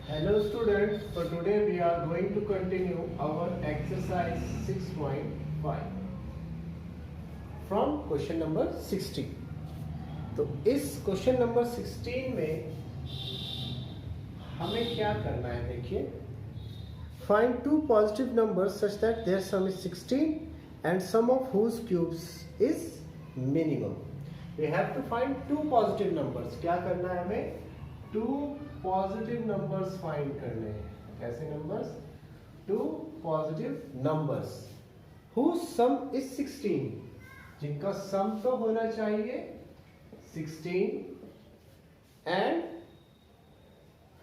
Hello students, for today we are going to continue our exercise 6.5 from question number 16. तो इस question number 16 में हमें क्या करना है, देखिए. Find two positive numbers such that their sum is 16 and sum of whose cubes is minimum. We have to find two positive numbers. क्या करना है हमें? Two positive numbers find करने हैं. कैसे numbers? Two positive numbers whose sum is 16. जिनका sum तो होना चाहिए 16 and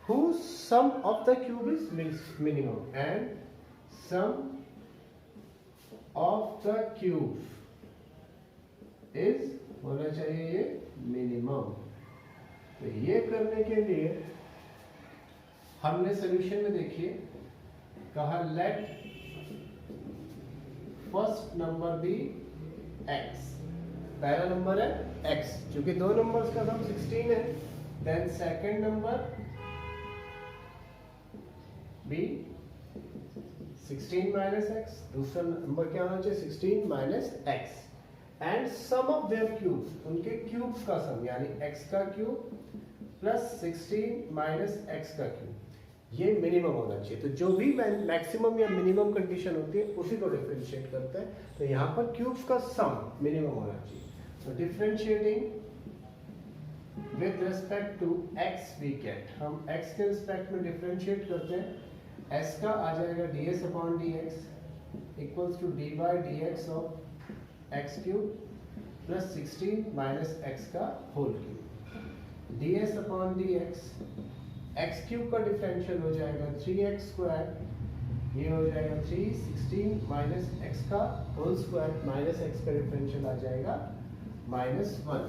whose sum of the cube is minimum, and sum of the cube is होना चाहिए ये मिनिमम. तो ये करने के लिए हमने सोल्यूशन में देखिए कहा let first number be x. पहला नंबर है x, क्योंकि दो नंबर्स का सम 16 है. Then second number be 16 minus x. दूसरा नंबर क्या होना चाहिए? 16 minus x. And sum of their cubes, उनके क्यूब्स का सम, यानी x का क्यूब प्लस 16 माइनस x का क्यूब, ये मिनिमम होना चाहिए. तो जो भी मैक्सिमम या मिनिमम कंडीशन होती है उसी को डिफरेंशिएट करते हैं. तो यहाँ पर क्यूब्स का सम मिनिमम होना चाहिए. तो differentiating with respect to x we get, हम x के रिस्पेक्ट में डिफरेंशिएट करते हैं. s का आ जाएगा ds upon dx equals to dy dx of x cube plus 16 minus x का whole cube. ds upon dx x cube का डिफरेंशियल हो जाएगा 3x स्क्वायर, ये हो जाएगा 3 16 माइनस x का होल स्क्वायर माइनस x का डिफरेंशियल आ जाएगा -1,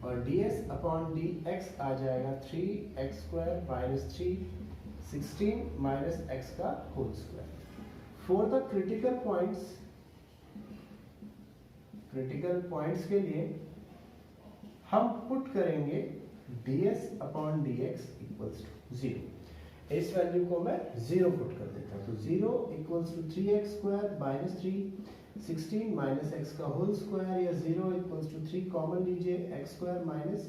और ds अपॉन dx आ जाएगा 3x square minus 3 16 minus x का whole square. For the critical points के लिए हम पुट करेंगे ds upon dx equals to 0. इस वैल्यू को मैं 0 पुट कर देता हूँ. तो 0 equals to 3x square minus 3 16 minus x का होल स्क्वायर, या 0 इक्वल्स टू 3 कॉमन लीजिए x square minus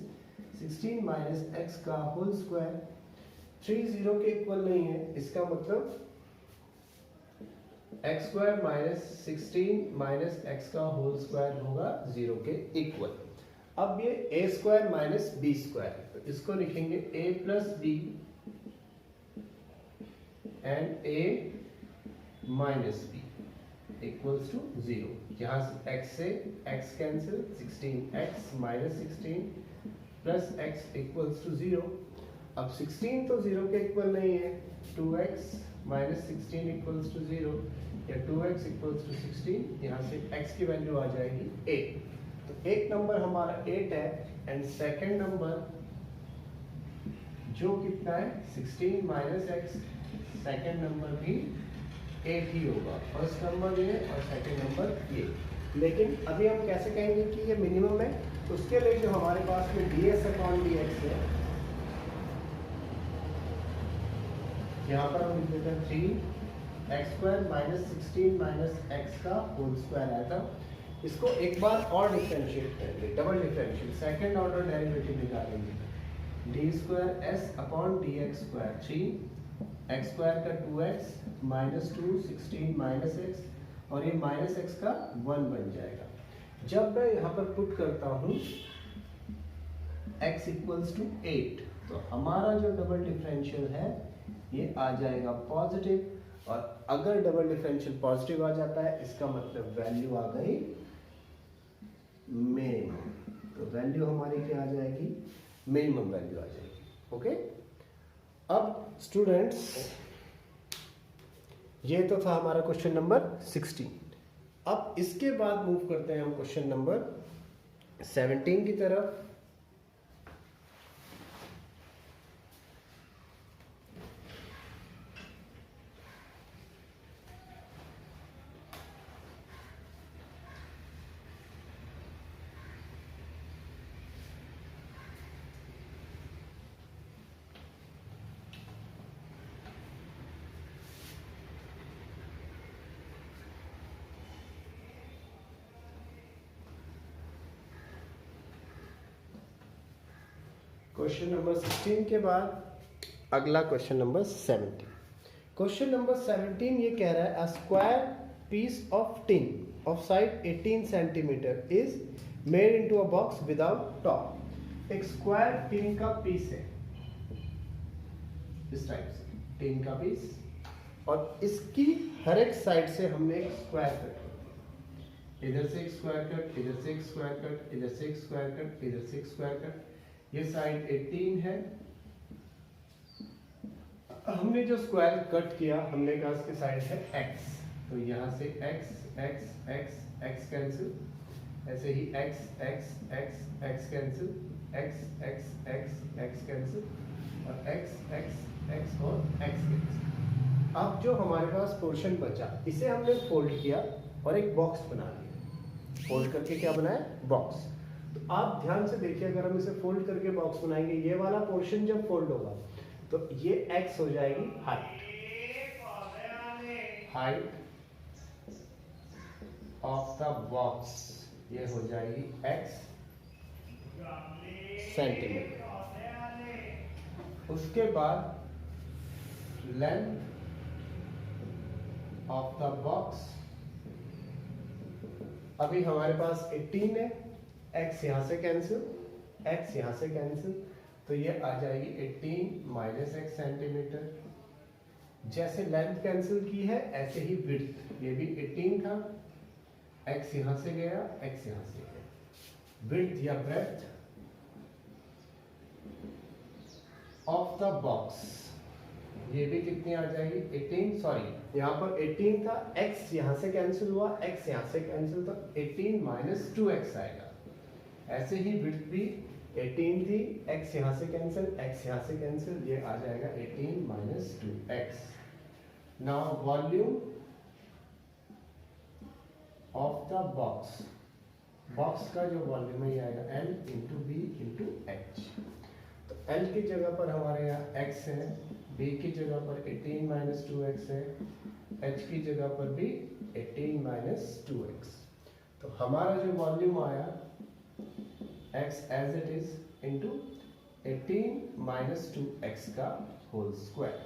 16 minus x का होल स्क्वायर. 3 0 के इक्वल नहीं है, इसका मतलब x square minus 16 minus x का होल स्क्वायर होगा 0 के इक्वल. अब ये a square minus b square, तो इसको लिखेंगे a plus B and a minus b equals to 0. यहाँ से x से x cancel, 16x minus 16 plus x equals to 0. अब 16 तो 0 के इक्वल नहीं है. 2x माइनस 16 इक्वल्स टू 0, या 2x इक्वल्स टू 16. यहाँ से x की वैल्यू आ जाएगी 8. तो एक नंबर हमारा 8 है, एंड सेकंड नंबर जो कितना है 16 माइनस x, सेकंड नंबर भी 8 ही होगा. फर्स्ट नंबर ये और सेकंड नंबर ये. लेकिन अभी हम कैसे कहेंगे कि ये मिनिमम है? तो उसके लिए जो हमारे पास में ds अपॉन dx है, यहाँ पर हम लिख देते हैं 3x square minus 16 minus x का होल स्क्वायर आया था. इसको एक बार और डिफरेंशिएट करेंगे, double differential, second order derivative निकालेंगे. D square s upon d x square 3 x square का 2x माइनस 2 16 माइनस x, और ये माइनस x का 1 बन जाएगा. जब मैं यहाँ पर पुट करता हूँ x इक्वल्स टू 8, तो हमारा जो डबल डिफरेंशियल है ये आ जाएगा पॉजिटिव. और अगर डबल डिफरेंशियल पॉजिटिव आ जाता है, इसका मतलब वैल्यू आ गई मिनिमम. तो वैल्यू हमारी क्या आ जाएगी? मिनिमम वैल्यू आ जाएगी. ओके. अब स्टूडेंट्स, ये तो था हमारा क्वेश्चन नंबर 16. अब इसके बाद मूव करते हैं हम क्वेश्चन नंबर 17 की तरफ. क्वेश्चन नंबर 16 के बाद अगला क्वेश्चन नंबर 17। क्वेश्चन नंबर 17 ये कह रहा है, a square piece of tin of side 18 centimetre is made into a box without top. एक स्क्वायर टिन का पीस है इस टाइप से, टिन का पीस, और इसकी हर एक साइड से हमने एक स्क्वायर कट किया। इधर से एक स्क्वायर कट, इधर से एक स्क्वायर कट, इधर से एक स्क्वायर कट, इधर से एक स्क्वायर कट। ये साइड 18 है। हमने जो स्क्वायर कट किया, हमने कहा इसकी साइड है x, तो यहां से x x x x cancel, ऐसे ही x x x x cancel, x x x x cancel, और x x x और x कैंसिल। अब जो हमारे पास पोर्शन बचा, इसे हमने फोल्ड किया और एक बॉक्स बना लिया। फोल्ड करके क्या बनाया? बॉक्स। तो आप ध्यान से देखिए, अगर हम इसे फोल्ड करके बॉक्स बनाएंगे, ये वाला पोर्शन जब फोल्ड होगा तो ये x हो जाएगी हाइट ऑफ द बॉक्स, ये हो जाएगी x सेंटीमीटर। उसके बाद लेंथ ऑफ द बॉक्स, अभी हमारे पास 18 है, x यहां से कैंसिल, x यहां से कैंसिल, तो ये आ जाएगी 18 माइनस x सेंटीमीटर। जैसे लेंथ कैंसिल की है ऐसे ही विड्थ, ये भी 18 था, x यहां से गया, x यहां से गया। विड्थ या ब्रेड्थ ऑफ द बॉक्स, ये भी कितनी आ जाएगी? 18, सॉरी यहाँ पर 18 था, x यहाँ से कैंसिल हुआ, x यहाँ से कैंसिल, तो 18 माइनस 2x आएगा। ऐसे ही विड्थ भी 18 थी, x यहाँ से कैंसिल, x यहाँ से कैंसिल, ये आ जाएगा 18 minus 2x। Now volume of the box, box का जो वॉल्यूम है ये आएगा L into B into H. तो L की जगह पर हमारे यहाँ x है, b की जगह पर 18 माइनस 2x है, h की जगह पर भी 18 माइनस 2x। तो हमारा जो वॉल्यूम आया x as it is into 18 minus 2x का होल स्क्वायर।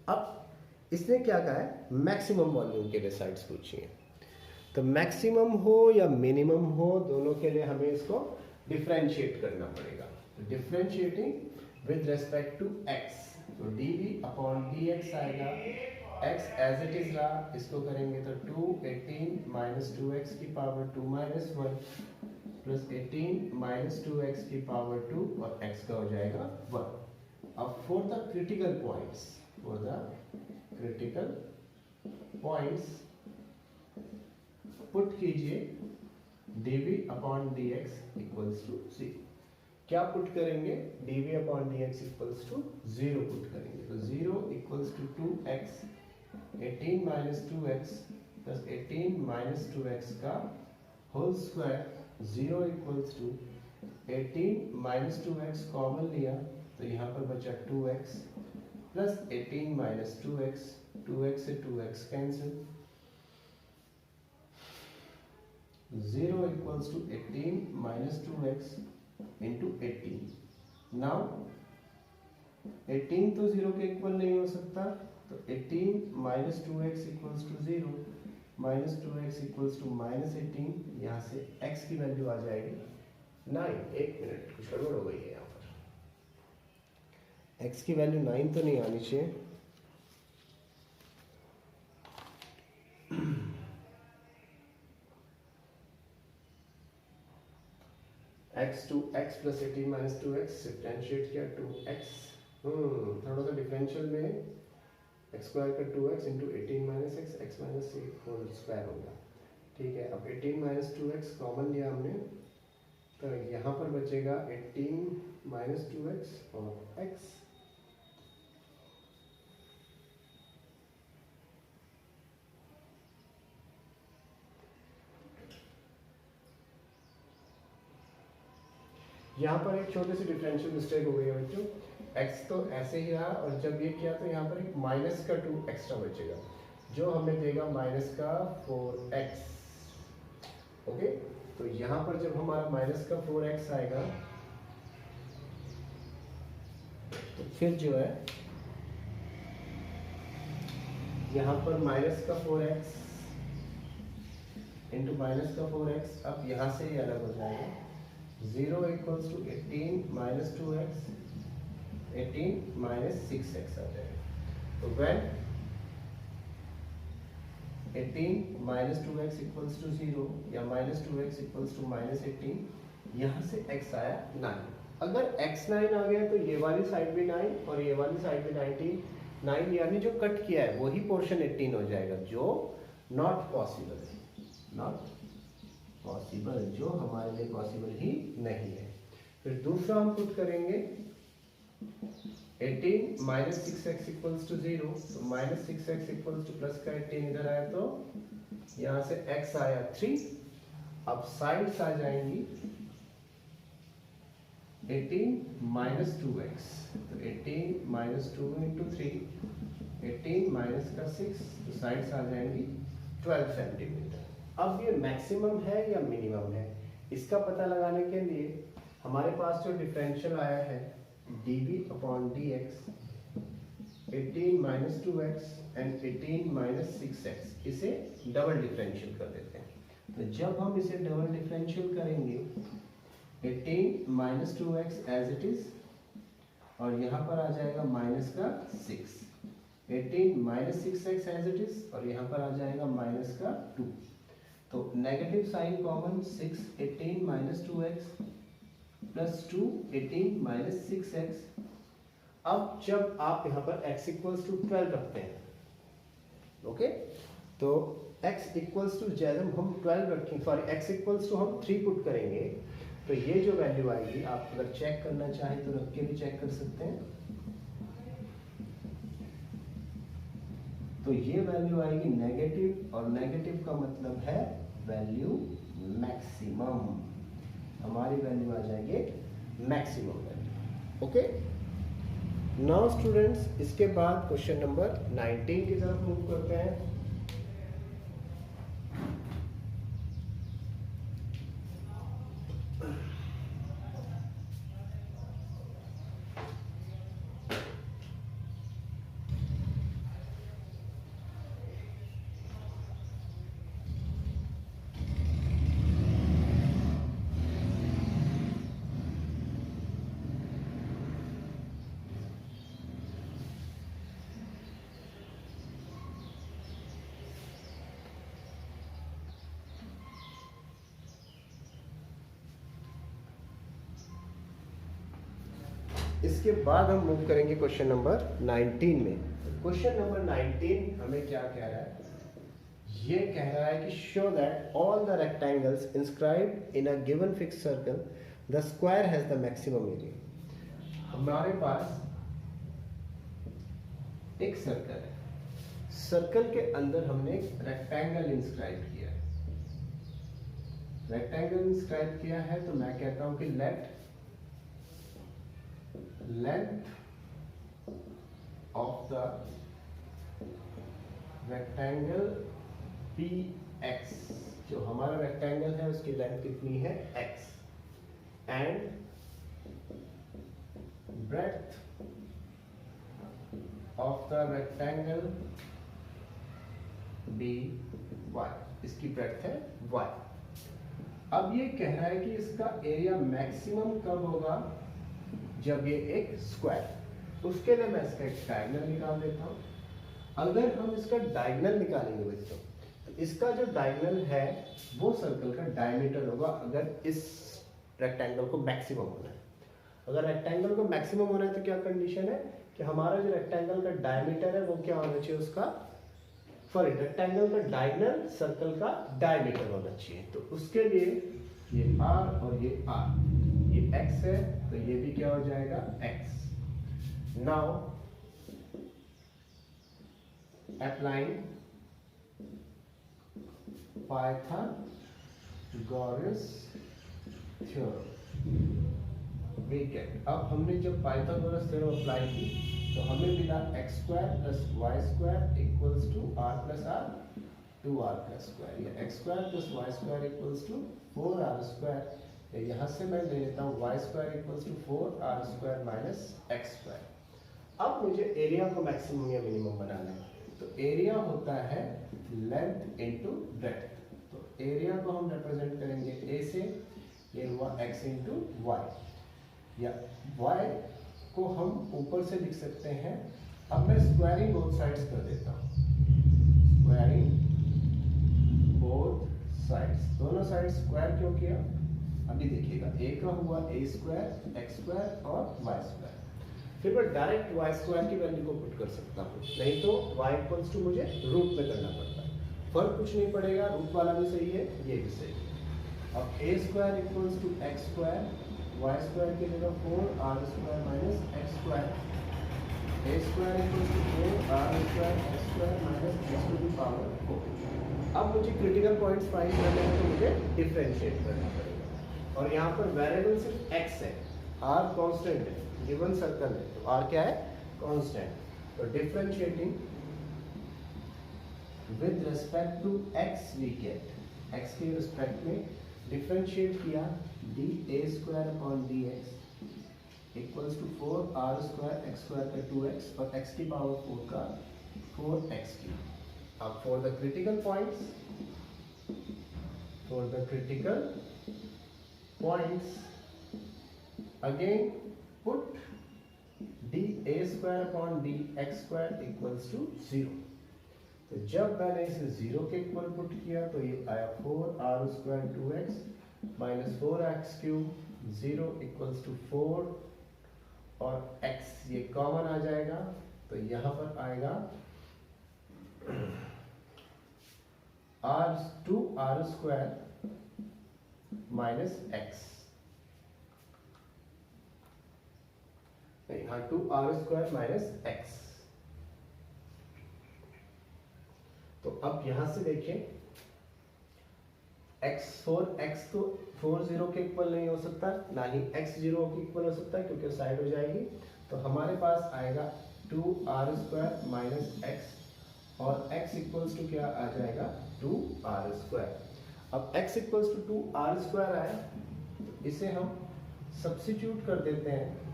अब इसने क्या कहा है? मैक्सिमम वॉल्यूम के लिए साइड्स पूछी है। तो मैक्सिमम हो या मिनिमम हो, दोनों के लिए हमें इसको डिफरेंशिएट करना पड़ेगा। तो differentiating with respect to x, तो dv अपॉन dx आएगा। x एज इट इज रहा, इसको करेंगे तो 2 18 माइनस 2x की power 2 minus 1 plus 18 minus 2x की पावर 2, और x का हो जाएगा 1। अब for the critical points, for the critical points put कीजिए dv upon dx equals to 0। क्या पुट करेंगे? dv upon dx equals to 0 put करेंगे। तो 0 equals to 2x, 18 minus 2x plus 18 minus 2x का whole square. 0 equals to 18 minus 2x common लिया तो यहाँ पर बचा 2x plus 18 minus 2x, 2x से 2x cancel. 0 equals to 18 minus 2x into 18। Now 18 तो 0 के इक्वल नहीं हो सकता, तो 18 minus 2x equals to 0, minus 2x equals to minus 18, यहाँ से x की वैल्यू आ जाएगी 9। एक मिनट, कुछ गड़बड़ हो गई है यहाँ पर। x की वैल्यू 9 तो नहीं आनी चाहिए। x to x plus 18 minus 2x, differentiate किया 2x, थोड़ा सा डिफरेंशियल में x स्क्वायर का 2x into 18 minus x, x minus whole square होगा। ठीक है, अब 18 माइनस 2x कॉमन लिया हमने, तो यहाँ पर बचेगा 18 माइनस 2x और x। यहाँ पर एक छोटी सी डिफरेंशियल मिस्टेक हो गई है बच्चों। x तो ऐसे ही रहा, और जब ये किया तो यहाँ पर एक माइनस का 2 एक्स्ट्रा बचेगा, जो हमें देगा माइनस का 4x। ओके, तो यहाँ पर जब हमारा माइनस का 4x आएगा फिर जो है यहाँ पर माइनस का 4x इंटू माइनस का 4x, अब यहाँ से ये अलग हो जाएगा, 0 equals to 18 minus 2x, 18 minus 6x आ जाएगा। तो when 18 minus 2x equals to 0 या minus 2x equals to minus 18, यहाँ से x आया 9। अगर x 9 आ गया तो ये वाली साइड भी 9 और ये वाली साइड भी 9, यानी जो कट किया है वही पोर्शन 18 हो जाएगा, जो नॉट पॉसिबल है, नॉट पॉसिबल, जो हमारे लिए पॉसिबल ही नहीं है। फिर दूसरा हम पुट करेंगे 18 माइनस 6x इक्वल्स टू 0, तो minus 6x equals two plus का 18 इधर आया तो यहाँ से x आया 3। अब साइड्स आ जाएंगी 18 माइनस 2x, तो 18 माइनस 2 इंटू 3, 18 माइनस का 6, तो साइड्स आ जाएंगी 12 सेंटीमीटर। अब ये मैक्सिमम है या मिनिमम है, इसका पता लगाने के लिए हमारे पास जो डिफरेंशियल आया है dv upon dx, 18 minus 2x and 18 minus 6x, इसे डबल डिफरेंशियल कर देते हैं। तो जब हम इसे डबल डिफरेंशियल करेंगे 18 minus 2x as it is, और यहाँ पर आ जाएगा माइनस का 6, 18 minus 6x as it is, और यहाँ पर आ जाएगा माइनस का 2, तो negative sign common, 6 18 minus 2x plus 2 18 minus 6x। अब जब आप यहाँ पर x इक्वल्स टू 12 रखते हैं, ओके, तो x इक्वल्स टू जब हम 12 रखें, सॉरी x इक्वल्स टू हम 3 पुट करेंगे, तो ये जो वैल्यू आएगी, आप अगर चेक करना चाहें तो रख के भी चेक कर सकते हैं, तो ये वैल्यू आएगी नेगेटिव, और नेगेटिव का मतलब है वैल्यू मैक्सिमम, हमारी वैल्यू आ जाएंगे maximum value. Okay, now students, इसके बाद क्वेश्चन नंबर 19 की तरफ मूव करते हैं। इसके बाद हम मूव करेंगे क्वेश्चन नंबर 19 में। क्वेश्चन नंबर 19 हमें क्या कह रहा है, ये कह रहा है कि show that all the rectangles inscribed in a given fix circle the square has the maximum area. हमारे पास एक सर्कल है, सर्कल के अंदर हमने एक रेक्टेंगल इंस्क्राइब किया है, रेक्टेंगल इंस्क्राइब किया है, तो मैं कहता हूं कि late length of the rectangle px, जो हमारा रेक्टेंगल है उसकी लेंथ कितनी है x, and breadth of the rectangle by, इसकी breadth है y। अब ये कह रहा है कि इसका एरिया मैक्सिमम कब होगा, जब ये एक स्क्वायर, उसके लिए मैं इसका एक डायगोनल निकाल देता हूं। अगर हम इसका डायगोनल निकालेंगे बच्चों, तो इसका जो डायगोनल है वो सर्कल का डायमीटर होगा, अगर इस रेक्टेंगल को मैक्सिमम होना है। अगर रेक्टेंगल को मैक्सिमम होना है तो क्या कंडीशन है कि हमारा जो रेक्टेंगल का डायमीटर है वो क्या होना चाहिए, उसका सॉरी रेक्टेंगल का डायगोनल सर्कल का डायमीटर होना चाहिए। तो उसके लिए ये r और ये r, ये x है तो ये भी क्या हो जाएगा x। Now applying Pythagoras theorem, we get, अब हमने जब पाइथागोरस थ्योरम अप्लाई की तो हमें मिला x square plus Y square equals to r plus r, 2r plus square, या x square plus Y square equals to 4r square, यहाँ से मैं ले लेता हूँ Y square equals to 4r square minus x square. अब मुझे area को मैक्सिमम या मिनिमम बनाना है, तो एरिया होता है लेंथ इंटू ब्रेड्थ। तो एरिया को हम रिप्रेजेंट करेंगे ए से, ये हुआ x इंटू वाई, या y को हम ऊपर से लिख सकते हैं। अब मैं स्क्वायरिंग बोथ साइड्स कर देता हूँ, स्क्वायरिंग बोथ साइड्स, दोनों साइड स्क्वायर क्यों किया, अभी देखिएगा। a का हुआ a स्क्वायर, x स्क्वायर और y स्क्वायर। फिर मैं डायरेक्ट y स्क्वायर की वैल्यू को पुट कर सकता हूँ, नहीं तो y इक्वल्स टू मुझे रूट में करना पड़ता है। फर्क कुछ नहीं पड़ेगा, रूट वाला भी सही है, ये भी सही है। अब a square equals to x square, y square की जगह 4r square minus x square, a square equals to 4r square x square minus x to the power 4। अब मुझे क्रिटिकल पॉइंट्स फाइंड करने हैं, तो मुझे डिफरेंशिएट करना पड़ेगा। और यहाँ पर वेरिएबल सिर्फ x है, r कांस्टेंट है, गिवन सर्कल है, तो r क्या है, कांस्टेंट। तो differentiating with respect to x we get, x के रिस्पेक्ट में डिफरेंशिएट किया, d a square upon dx equals to 4r square x square का 2x और x की पावर 4 का 4x की। अब for the critical points, for the critical points again put dA square upon dx square equals to 0। तो जब मैंने इसे 0 के इक्वल पुट किया तो ये आया 4r square 2x minus 4x cube, 0 equals to 4 और x ये कॉमन आ जाएगा, तो यहाँ पर आएगा r स्क्वायर माइनस x, यहाँ 2r स्क्वायर माइनस x। तो अब यहां से देखें, x तो 4 0 के इक्वल नहीं हो सकता, ना ही x 0 के इक्वल हो सकता है क्योंकि साइड हो जाएगी। तो हमारे पास आएगा 2r स्क्वायर माइनस x और x इक्वल्स टू क्या आ जाएगा, 2r स्क्वायर। अब x equals to 2r square आया, तो इसे हम सब्स्टिट्यूट कर देते हैं।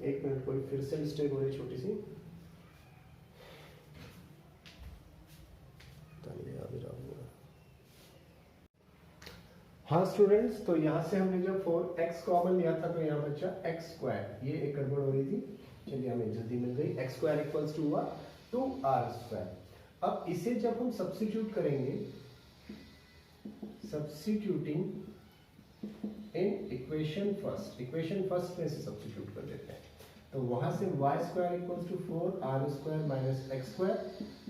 एक मिनट, कोई फिर से मिस्टेक हो रही छोटी सी, हाँ स्टूडेंट्स, तो यहाँ से हमने जब 4x कॉमन लिया था तो यहाँ बचा x स्क्वायर, ये एक गड़बड़ हो रही थी, चलिए हमें जल्दी मिल गई। x स्क्वायर इक्वल्स टू हुआ 2r स्क्वायर। अब इसे जब हम सब्स्टिट्यूट करेंगे, सब्स्टिट्यूटिंग इन इक्वेशन फर्स्ट में से सब्स्टिट्यूट कर देते हैं, तो वहां से y square equals to 4r square minus x square,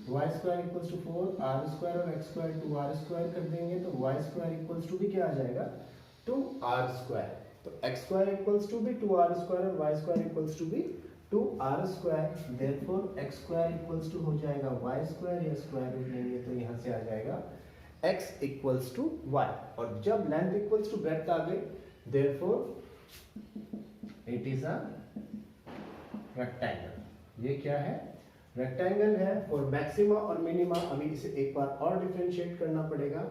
y square equals to 4r square और x स्क्वायर 2r स्क्वायर कर देंगे, तो y स्क्वायर इक्वल्स टू भी क्या आ जाएगा, 2r स्क्वायर। तो x स्क्वायर इक्वल्स टू भी 2r स्क्वायर और y स्क्वायर इक्वल्स टू भी 2r square, therefore x square equals to हो जाएगा y स्क्वायर, या स्क्वायर रूट लेंगे तो यहाँ से आ जाएगा x इक्वल्स टू y। और जब लेंथ इक्वल्स टू ब्रेड्थ आ गई, therefore it is a rectangle. ये क्या है, रेक्टेंगल है। फॉर मैक्सिमा और मिनिमा अभी इसे एक बार और डिफरेंशिएट करना पड़ेगा,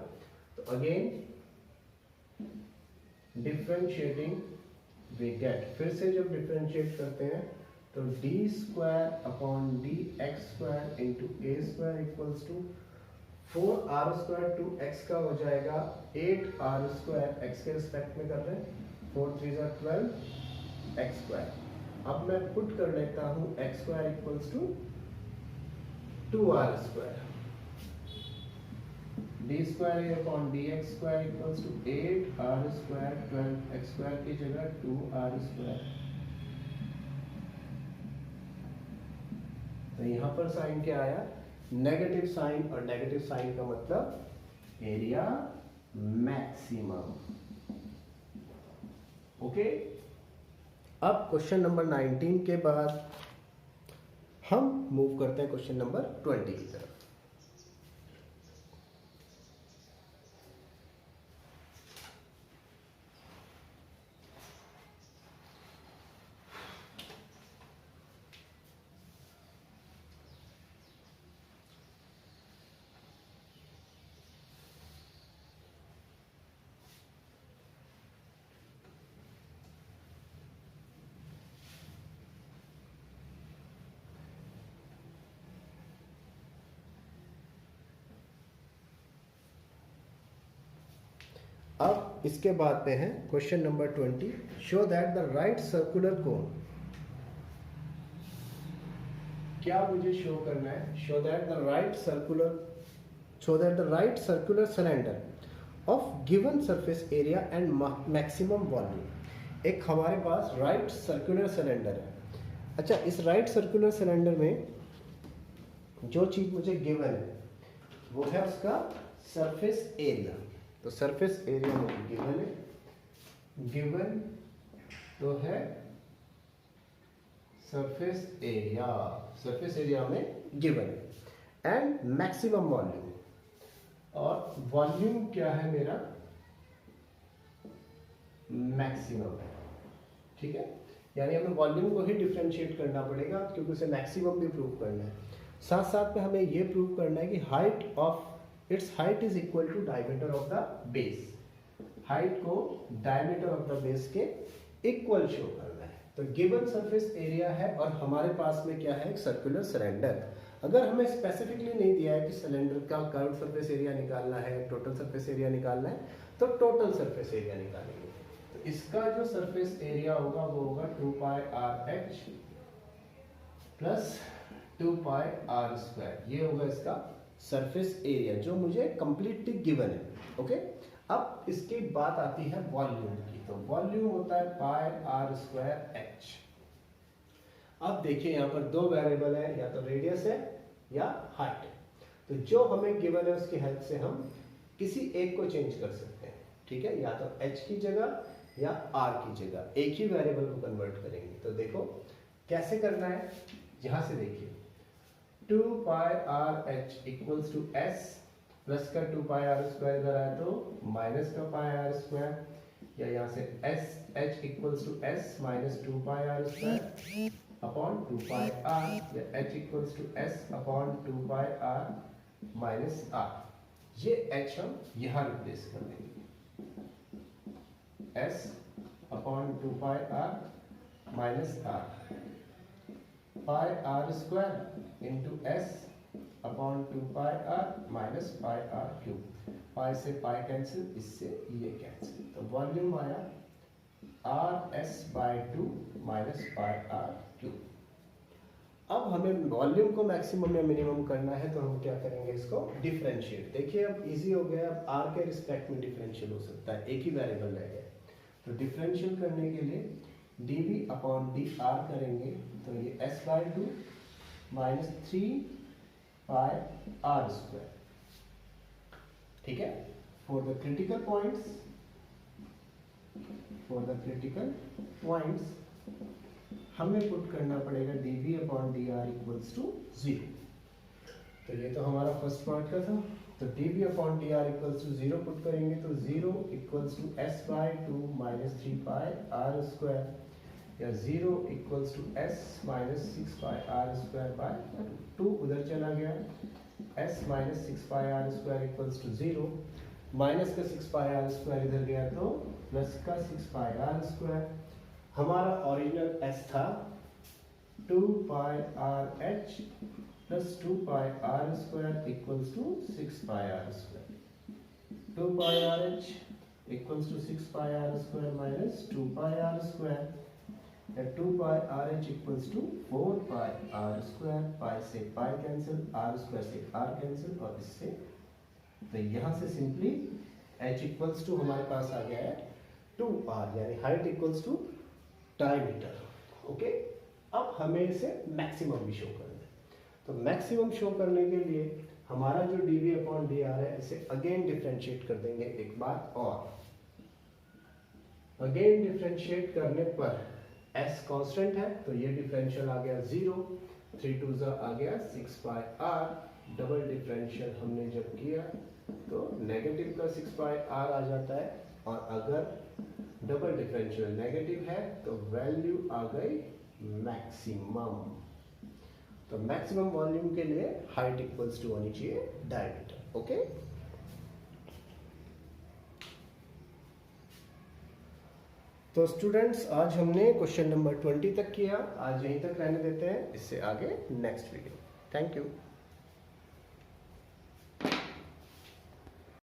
तो अगेन डिफरेंशिएटिंग वी गेट, फिर से जब डिफरेंशिएट करते हैं तो d square upon dx square into a square equals to 4r square to x का हो जाएगा 8r स्क्वायर, x के रिस्पेक्ट में कर रहे हैं, 4 3 12 x स्क्वायर। अब मैं पुट कर लेता हूं x square equals to 2r square, d square upon dx square equals to 8r square 12x square की जगह 2r स्क्वायर। तो यहां पर साइन क्या आया, नेगेटिव साइन, और नेगेटिव साइन का मतलब एरिया मैक्सिमम। ओके, अब क्वेश्चन नंबर 19 के बाद हम मूव करते हैं क्वेश्चन नंबर 20 की तरफ। अब इसके बाद पे है question number 20, show that the right circular cone, क्या मुझे शो करना है, show that the right circular cylinder of given surface area and maximum volume. एक हमारे पास राइट सर्कुलर सिलेंडर है। अच्छा, इस राइट सर्कुलर सिलेंडर में जो चीज मुझे गिवन है वो है उसका सरफेस एरिया। तो सरफेस एरिया में गिवन है, गिवन तो है सरफेस एरिया, सरफेस एरिया में गिवन है, एंड मैक्सिमम वॉल्यूम, और वॉल्यूम क्या है मेरा, मैक्सिमम है। ठीक है, यानी हमें वॉल्यूम को ही डिफरेंशिएट करना पड़ेगा क्योंकि उसे मैक्सिमम भी प्रूव करना है। साथ साथ में हमें यह प्रूव करना है कि height of its height is equal to diameter of the base, height को डायमीटर ऑफ द बेस के इक्वल शो करना है। तो गिवन सरफेस एरिया है और हमारे पास में क्या है, एक सर्कुलर सिलेंडर। अगर हमें स्पेसिफिकली नहीं दिया है कि सिलेंडर का कर्व सरफेस एरिया निकालना है, टोटल सरफेस एरिया निकालना है, तो टोटल सरफेस एरिया निकालेंगे। तो इसका जो सरफेस एरिया होगा वो होगा 2 pi r h plus 2 pi are square, ये होगा इसका सरफेस एरिया जो मुझे कंप्लीटली गिवन है। ओके, अब इसकी बात आती है वॉल्यूम की। तो वॉल्यूम होता है पाई आर स्क्वायर एच। अब देखिए यहाँ पर दो वेरिएबल है, या तो रेडियस है या हाइट है। तो जो हमें गिवन है उसकी हेल्प से हम किसी एक को चेंज कर सकते हैं। ठीक है, या तो h की जगह या r की जगह एक ही वेरिएबल को कन्वर्ट करेंगे। तो देखो कैसे करना है, यहां से देखिए 2 pi r h equals to s plus का 2 पाई आर स्क्वायर इधर आए तो माइनस का पाई आर स्क्वायर, या यहाँ से s h equals to s minus 2 pi are square upon 2 pi r, या h equals to s upon 2 pi r minus r. ये h हम यहाँ रिप्लेस कर देंगे, s upon 2 pi r minus r, pi are square into s upon 2 pi r minus pi are cube. Pi से pi cancel, इससे ये cancel, तो volume आया r s by 2 minus pi are cube. अब हमें volume को maximum या minimum करना है, तो हम क्या करेंगे, इसको डिफरेंशिएट। देखिए अब इजी हो गया, अब आर के रिस्पेक्ट में डिफरेंशियल हो सकता है, एक ही वेरिएबल रह गया। तो डिफरेंशियल करने के लिए dv अपॉन डी आर करेंगे, तो ये s by 2 minus 3 pi are square. ठीक है, फॉर द क्रिटिकल पॉइंट्स हमें पुट करना पड़ेगा dv upon D R equals to 0। तो ये तो हमारा फर्स्ट पार्ट का था। तो dv upon D R equals to 0 put करेंगे, तो 0 equals to s by 2 minus 3 pi are square, या 0 equals to s minus 6 pi are square by 2 उधर चला गया, s minus 6 pi are square equals to 0, minus का 6 pi are square इधर गया तो प्लस का 6 पाई आर स्क्वायर। हमारा ओरिजिनल s था 2 pi r h plus 2 pi are square equals to 6 pi are square. 2 pi r h equals to 6 pi are square minus 2 pi are square, या 2 pi r h equals to 4 pi are square, pi से pi cancel, r square से r cancel, और इससे तो यहाँ से simply h equals to हमारे पास आ गया है 2r, यानी height equals to diameter. Okay, अब हमें इसे मैक्सिमम भी शो करना है। तो मैक्सिमम शो करने के लिए हमारा जो dv अपॉन डी आर है इसे अगेन डिफरेंशिएट कर देंगे एक बार, और अगेन डिफरेंशिएट करने पर s कांस्टेंट है तो ये डिफरेंशियल आ गया 0, 3 2 आ गया 6 पाई r। डबल डिफरेंशियल हमने जब किया तो नेगेटिव का 6 पाई r आ जाता है, और अगर डबल डिफरेंशियल नेगेटिव है तो वैल्यू आ गई मैक्सिमम। तो मैक्सिमम वॉल्यूम के लिए हाइट इक्वल्स टू होनी चाहिए डायमीटर। ओके, तो स्टूडेंट्स आज हमने क्वेश्चन नंबर 20 तक किया, आज यहीं तक रहने देते हैं, इससे आगे नेक्स्ट वीडियो। Thank you.